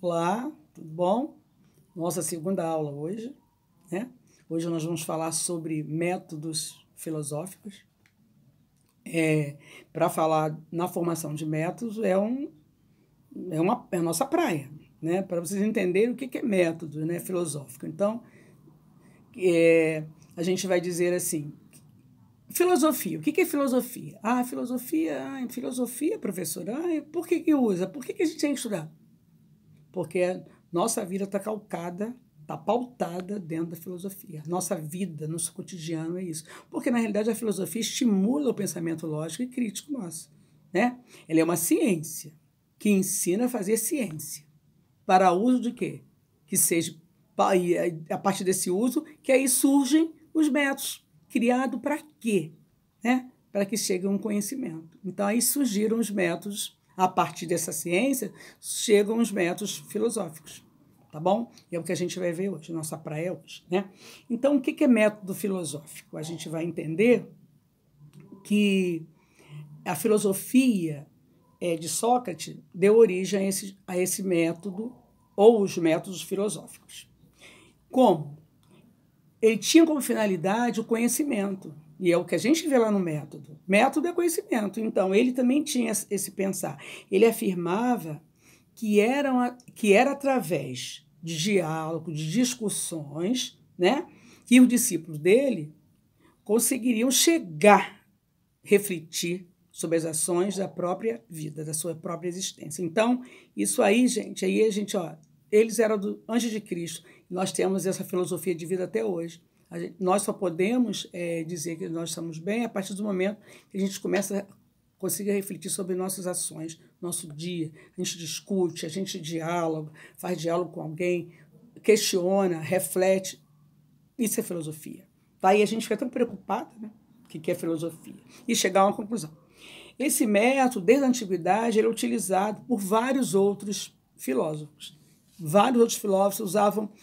Olá, tudo bom? Nossa segunda aula hoje, né? Hoje nós vamos falar sobre métodos filosóficos. Para falar na formação de métodos é a nossa praia, né? Para vocês entenderem o que é método, né, filosófico. Então, a gente vai dizer assim, filosofia. O que é filosofia? Filosofia, professora. Por que usa? Por que a gente tem que estudar? Porque nossa vida está calcada, está pautada dentro da filosofia. Nossa vida, nosso cotidiano é isso. Porque, na realidade, a filosofia estimula o pensamento lógico e crítico nosso. Né? Ela é uma ciência que ensina a fazer ciência. Para uso de quê? Que seja, a partir desse uso, que aí surgem os métodos. Criado para quê? Né? Para que chegue um conhecimento. Então, aí surgiram os métodos. A partir dessa ciência, chegam os métodos filosóficos, tá bom? E é o que a gente vai ver hoje, nossa praia hoje, né? Então, o que é método filosófico? A gente vai entender que a filosofia de Sócrates deu origem a esse método, ou os métodos filosóficos. Como? Ele tinha como finalidade o conhecimento. E é o que a gente vê lá no método. Método é conhecimento. Então, ele também tinha esse pensar. Ele afirmava que era através de diálogo, de discussões, né, que os discípulos dele conseguiriam chegar, refletir sobre as ações da própria vida, da sua própria existência. Então, isso aí, gente, eles eram antes de Cristo. E nós temos essa filosofia de vida até hoje. Nós só podemos dizer que nós estamos bem a partir do momento que a gente consiga refletir sobre nossas ações, nosso dia. A gente discute, a gente dialoga, faz diálogo com alguém, questiona, reflete. Isso é filosofia. Tá? E a gente fica tão preocupado, né? O que é filosofia? E chegar a uma conclusão. Esse método, desde a antiguidade, ele é utilizado por vários outros filósofos. Vários outros filósofos usavam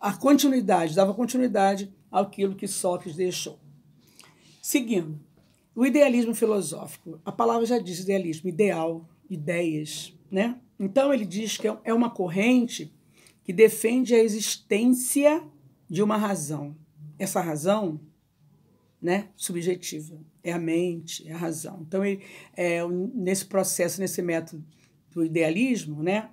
a continuidade, dava continuidade àquilo que Sócrates deixou. Seguindo, o idealismo filosófico. A palavra já diz idealismo, ideal, ideias, né? Então ele diz que é uma corrente que defende a existência de uma razão. Essa razão, né, subjetiva, é a mente, é a razão. Então, nesse processo, nesse método do idealismo, né,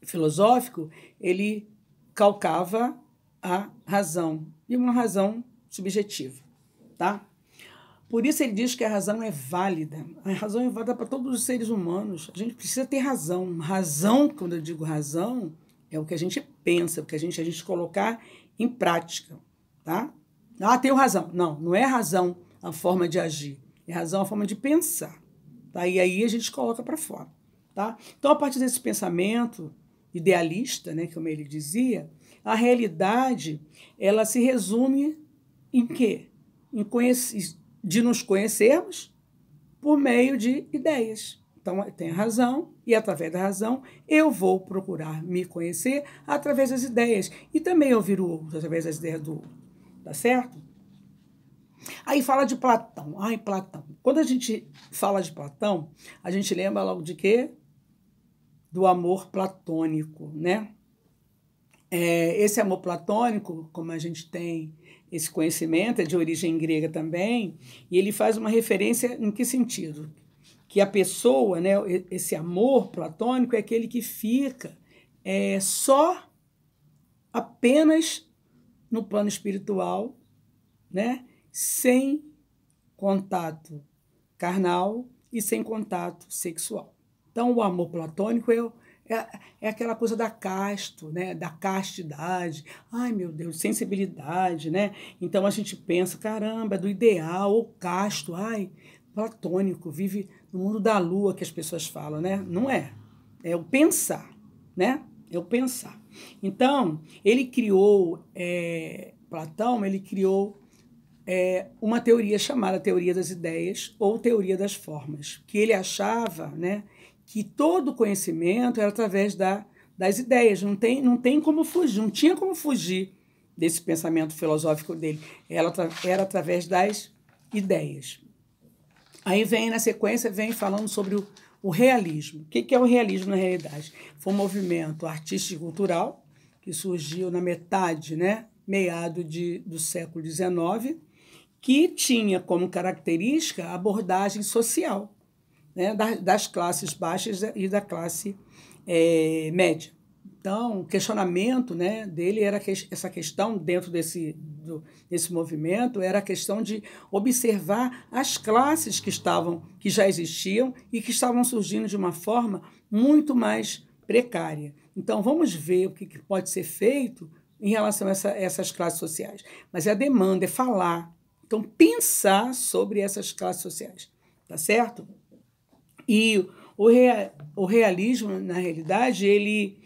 filosófico, ele calcava a razão, e uma razão subjetiva, tá? Por isso ele diz que a razão é válida. A razão é válida para todos os seres humanos. A gente precisa ter razão. Razão, quando eu digo razão, é o que a gente pensa, o que a gente colocar em prática, tá? Tenho razão. Não é razão a forma de agir, é razão a forma de pensar, tá? E aí a gente coloca para fora, tá? Então, a partir desse pensamento idealista, né, como ele dizia, a realidade, ela se resume em quê? De nos conhecermos por meio de ideias. Então, tem a razão, e através da razão eu vou procurar me conhecer através das ideias, e também ouvir o outro através das ideias do outro, tá certo? Aí fala de Platão. Platão. Quando a gente fala de Platão, a gente lembra logo de quê? Do amor platônico, né? Esse amor platônico, como a gente tem esse conhecimento, é de origem grega também, e ele faz uma referência em que sentido? Que a pessoa, né, esse amor platônico é aquele que fica só apenas no plano espiritual, né, sem contato carnal e sem contato sexual. Então, o amor platônico é aquela coisa da casto, né? Da castidade. Meu Deus, sensibilidade, né? Então, a gente pensa, caramba, é do ideal, ou casto. Platônico, vive no mundo da lua, que as pessoas falam, né? Não é. É o pensar, né? É o pensar. Então, ele criou, Platão, ele criou uma teoria chamada teoria das ideias ou teoria das formas, que ele achava, né, que todo conhecimento era através das ideias, não tem como fugir, não tinha como fugir desse pensamento filosófico dele, era através das ideias. Aí na sequência, vem falando sobre o realismo. O que é o realismo na realidade? Foi um movimento artístico e cultural que surgiu na metade, né, meado do século XIX, que tinha como característica a abordagem social, né, das classes baixas e da classe média. Então, o questionamento, né, dele era essa questão, dentro desse movimento, era a questão de observar as classes que já existiam e que estavam surgindo de uma forma muito mais precária. Então, vamos ver o que pode ser feito em relação a essas classes sociais. Mas a demanda é falar, então pensar sobre essas classes sociais, tá certo? E o realismo, na realidade, ele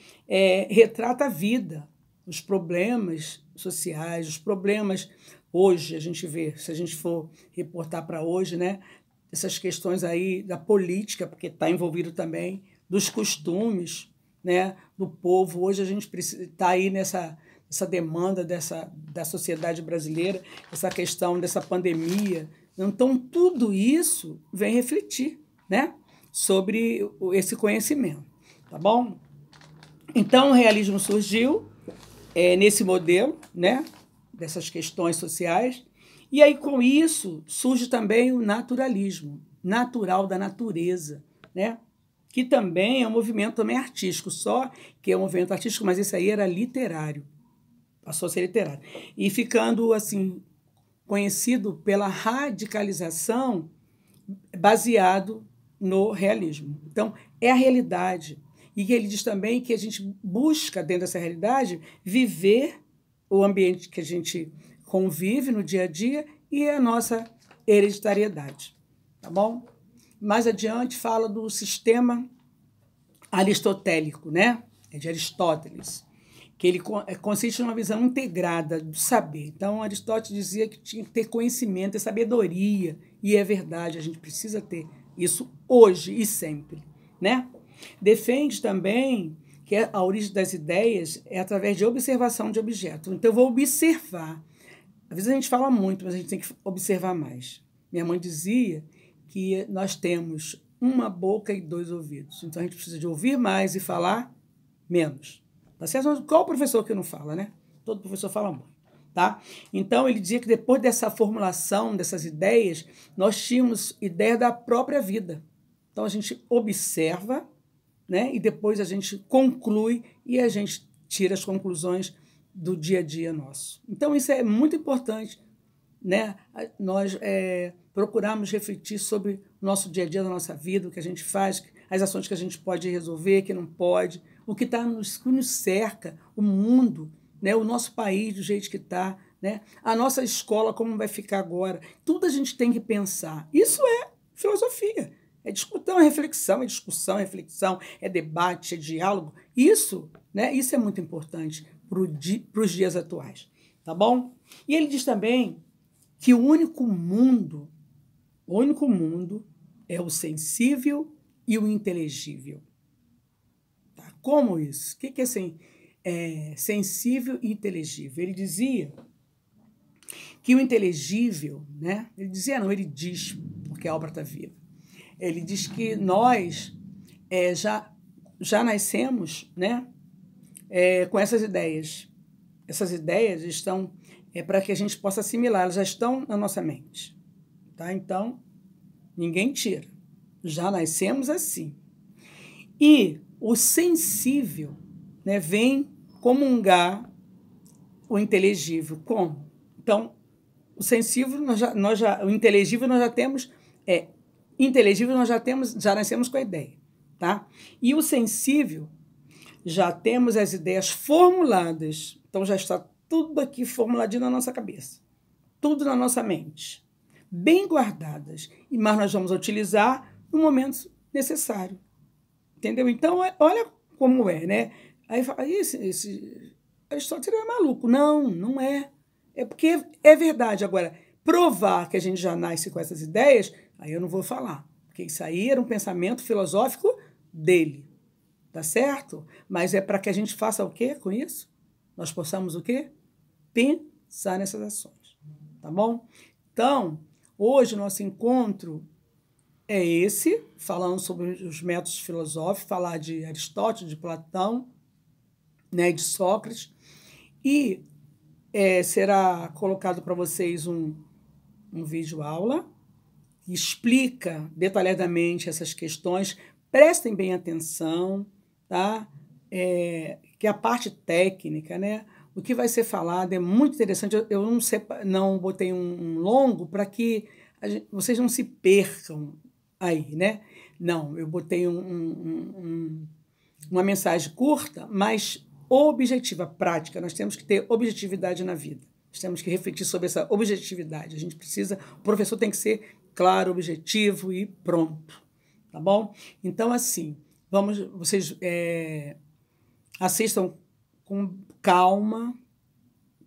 retrata a vida, os problemas sociais, os problemas hoje, a gente vê, se a gente for reportar para hoje, né, essas questões aí da política, porque está envolvido também, dos costumes, né, do povo. Hoje a gente está aí nessa demanda da sociedade brasileira, essa questão dessa pandemia. Então, tudo isso vem refletir, né, sobre esse conhecimento, tá bom? Então, o realismo surgiu nesse modelo, né, dessas questões sociais, e aí, com isso, surge também o naturalismo, natural da natureza, né, que também é um movimento também artístico, só que é um movimento artístico, mas esse aí era literário, passou a ser literário, e ficando, assim, conhecido pela radicalização baseado no realismo. Então, é a realidade. E ele diz também que a gente busca, dentro dessa realidade, viver o ambiente que a gente convive no dia a dia e a nossa hereditariedade. Tá bom? Mais adiante fala do sistema aristotélico, né? É de Aristóteles, que ele consiste numa visão integrada do saber. Então, Aristóteles dizia que tinha que ter conhecimento e sabedoria, e é verdade, a gente precisa ter isso hoje e sempre, né? Defende também que a origem das ideias é através de observação de objetos. Então, eu vou observar. Às vezes a gente fala muito, mas a gente tem que observar mais. Minha mãe dizia que nós temos uma boca e 2 ouvidos. Então, a gente precisa de ouvir mais e falar menos. Tá certo? Qual professor que não fala, né? Todo professor fala muito. Tá? Então, ele dizia que depois dessa formulação, dessas ideias, nós tínhamos ideia da própria vida. Então, a gente observa, né? E depois a gente conclui e a gente tira as conclusões do dia a dia nosso. Então, isso é muito importante, né? Nós procurarmos refletir sobre o nosso dia a dia da nossa vida, o que a gente faz, as ações que a gente pode resolver, que não pode, o que nos cerca, o mundo, né? O nosso país do jeito que está, né? A nossa escola, como vai ficar agora. Tudo a gente tem que pensar. Isso é filosofia. É discussão, é reflexão, é discussão, é reflexão, é debate, é diálogo. Isso, né? Isso é muito importante para os dias atuais. Tá bom? E ele diz também que o único mundo é o sensível e o inteligível. Tá? Como isso? O que é assim? Sensível e inteligível? Ele dizia que o inteligível, né? Ele dizia não, ele diz, porque a obra está viva. Ele diz que nós já nascemos, né, com essas ideias. Essas ideias estão para que a gente possa assimilar, elas já estão na nossa mente. Tá? Então, ninguém tira. Já nascemos assim. E o sensível, né, vem comungar o inteligível. Como? Então, o sensível, o inteligível nós já temos, inteligível nós já nascemos com a ideia. Tá? E o sensível, já temos as ideias formuladas. Então, já está tudo aqui formuladinho na nossa cabeça. Tudo na nossa mente. Bem guardadas. Mas nós vamos utilizar no momento necessário. Entendeu? Então, olha como é, né? Aí fala, esse Aristóteles é maluco. Não, não é. É porque é verdade. Agora, provar que a gente já nasce com essas ideias, aí eu não vou falar. Porque isso aí era um pensamento filosófico dele. Tá certo? Mas é para que a gente faça o quê com isso? Nós possamos o quê? Pensar nessas ações. Tá bom? Então, hoje o nosso encontro é esse, falando sobre os métodos filosóficos, falar de Aristóteles, de Platão, né, de Sócrates, e será colocado para vocês um vídeo aula que explica detalhadamente essas questões. Prestem bem atenção, tá? Que a parte técnica, né? O que vai ser falado é muito interessante. Eu não botei um longo para que vocês não se percam aí, né? Não, eu botei uma mensagem curta, mas objetiva, prática. Nós temos que ter objetividade na vida. Nós temos que refletir sobre essa objetividade. A gente precisa, o professor tem que ser claro, objetivo e pronto, tá bom? Então, assim, vocês assistam com calma,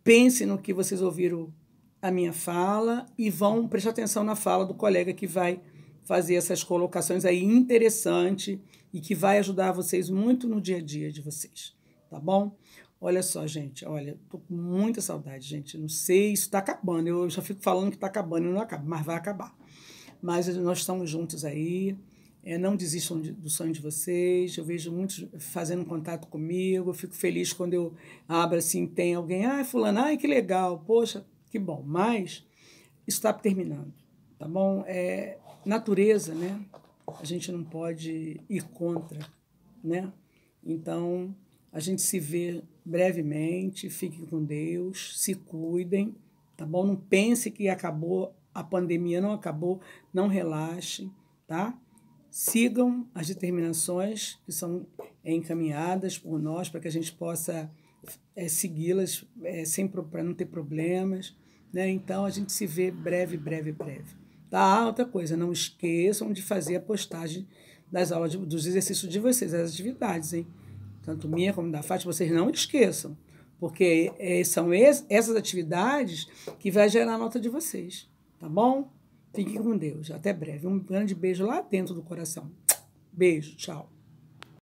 pensem no que vocês ouviram a minha fala e vão prestar atenção na fala do colega que vai fazer essas colocações aí interessantes e que vai ajudar vocês muito no dia a dia de vocês, tá bom? Olha só, gente, olha, tô com muita saudade, gente, não sei, isso tá acabando, eu já fico falando que tá acabando e não acaba, mas vai acabar. Mas nós estamos juntos aí, não desistam do sonho de vocês, eu vejo muitos fazendo contato comigo, eu fico feliz quando eu abro assim, tem alguém, fulano, que legal, poxa, que bom, mas está terminando, tá bom? Natureza, né? A gente não pode ir contra, né? Então, a gente se vê brevemente, fiquem com Deus, se cuidem, tá bom? Não pense que acabou a pandemia, não acabou, não relaxem, tá? Sigam as determinações que são encaminhadas por nós para que a gente possa segui-las para não ter problemas, né? Então, a gente se vê breve. Tá? Outra coisa, não esqueçam de fazer a postagem das aulas, dos exercícios de vocês, das atividades, hein? Tanto minha como da Fátima, vocês não esqueçam, porque são essas atividades que vai gerar a nota de vocês, tá bom? Fiquem com Deus, até breve. Um grande beijo lá dentro do coração. Beijo, tchau.